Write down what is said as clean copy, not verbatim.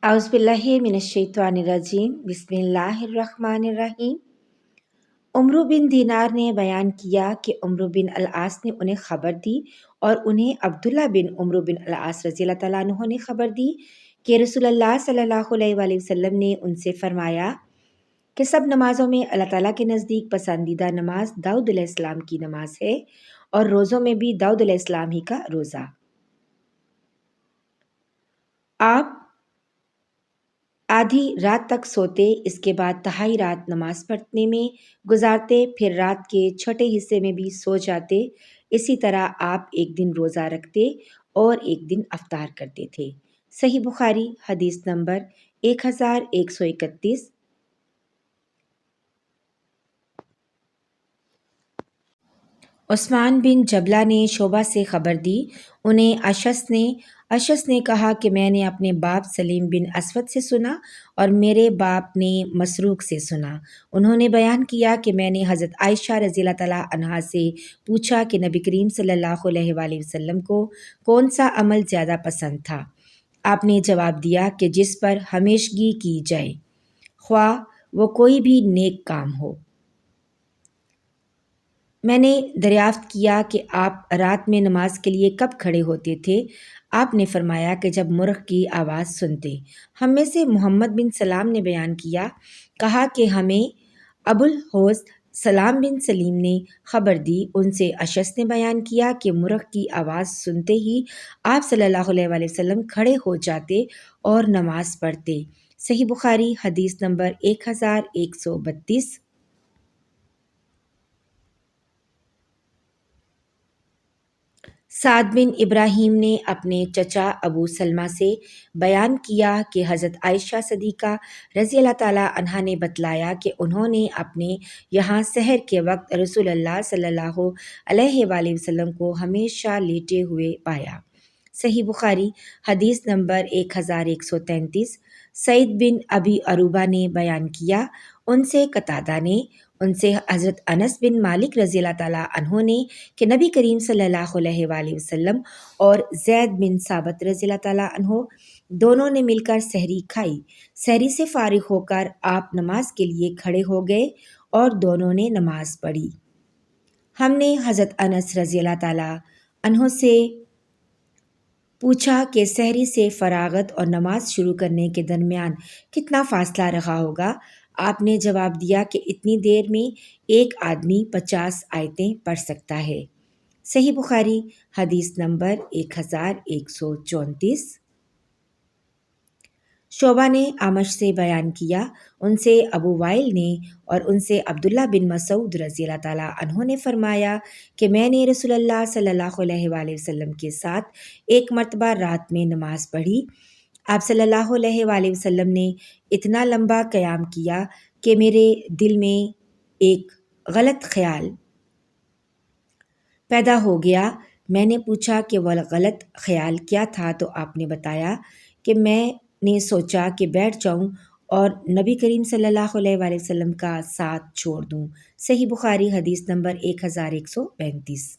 اعوذ باللہ من الشیطان الرجیم بسم اللہ الرحمن الرحیم۔ عمرو بن دینار نے بیان کیا کہ عمرو بن العاص نے انہیں خبر دی اور انہیں عبداللہ بن عمرو بن العاص رضی اللہ تعالیٰ عنہ نے خبر دی کہ رسول اللہ صلی اللہ علیہ وآلہ وسلم نے ان سے فرمایا کہ سب نمازوں میں اللہ تعالیٰ کے نزدیک پسندیدہ نماز داؤد علیہ السلام کی نماز ہے، اور روزوں میں بھی داؤد علیہ السلام ہی کا روزہ۔ آپ آدھی رات تک سوتے، اس کے بعد تہائی رات نماز پڑھنے میں گزارتے، پھر رات کے چھٹے حصے میں بھی سو جاتے۔ اسی طرح آپ ایک دن روزہ رکھتے اور ایک دن افطار کرتے تھے۔ صحیح بخاری حدیث نمبر 1131۔ عثمان بن جبلہ نے شعبہ سے خبر دی، انہیں اشعث نے کہا کہ میں نے اپنے باپ سلیم بن اسود سے سنا اور میرے باپ نے مسروق سے سنا۔ انہوں نے بیان کیا کہ میں نے حضرت عائشہ رضی اللہ تعالیٰ عنہا سے پوچھا کہ نبی کریم صلی اللہ علیہ وآلہ وسلم کو کون سا عمل زیادہ پسند تھا؟ آپ نے جواب دیا کہ جس پر ہمیشگی کی جائے، خواہ وہ کوئی بھی نیک کام ہو۔ میں نے دریافت کیا کہ آپ رات میں نماز کے لیے کب کھڑے ہوتے تھے؟ آپ نے فرمایا کہ جب مرغ کی آواز سنتے۔ ہم میں سے محمد بن سلام نے بیان کہا کہ ہمیں ابو الحوث سلام بن سلیم نے خبر دی، ان سے اشعث نے بیان کیا کہ مرغ کی آواز سنتے ہی آپ صلی اللہ علیہ وآلہ وسلم کھڑے ہو جاتے اور نماز پڑھتے۔ صحیح بخاری حدیث نمبر 1132۔ سعد بن ابراہیم نے اپنے چچا ابو سلمہ سے بیان کیا کہ حضرت عائشہ صدیقہ رضی اللہ تعالیٰ عنہا نے بتلایا کہ انہوں نے اپنے یہاں سحر کے وقت رسول اللہ صلی اللہ علیہ وآلہ وسلم کو ہمیشہ لیٹے ہوئے پایا۔ صحیح بخاری حدیث نمبر 1133۔ سعید بن ابی عروبہ نے بیان کیا، ان سے قتادہ نے، ان سے حضرت انس بن مالک رضی اللہ تعالیٰ عنہ نے کہ نبی کریم صلی اللہ علیہ وآلہ وسلم اور زید بن ثابت رضی اللہ تعالیٰ عنہ دونوں نے مل کر سحری کھائی۔ سحری سے فارغ ہو کر آپ نماز کے لیے کھڑے ہو گئے اور دونوں نے نماز پڑھی۔ ہم نے حضرت انس رضی اللہ تعالیٰ عنہ سے پوچھا کہ سحری سے فراغت اور نماز شروع کرنے کے درمیان کتنا فاصلہ رہا ہوگا؟ آپ نے جواب دیا کہ اتنی دیر میں ایک آدمی 50 آیتیں پڑھ سکتا ہے۔ صحیح بخاری حدیث نمبر 1134۔ شعبہ نے اعمش سے بیان کیا، ان سے ابو وائل نے اور ان سے عبداللہ بن مسعود رضی اللہ تعالیٰ عنہ نے فرمایا کہ میں نے رسول اللہ صلی اللہ علیہ وآلہ وسلم کے ساتھ ایک مرتبہ رات میں نماز پڑھی۔ آپ صلی اللہ علیہ وآلہ وسلم نے اتنا لمبا قیام کیا کہ میرے دل میں ایک غلط خیال پیدا ہو گیا۔ میں نے پوچھا کہ وہ غلط خیال کیا تھا، تو آپ نے بتایا کہ میں نے سوچا کہ بیٹھ جاؤں اور نبی کریم صلی اللہ علیہ وآلہ وسلم کا ساتھ چھوڑ دوں۔ صحیح بخاری حدیث نمبر 1135۔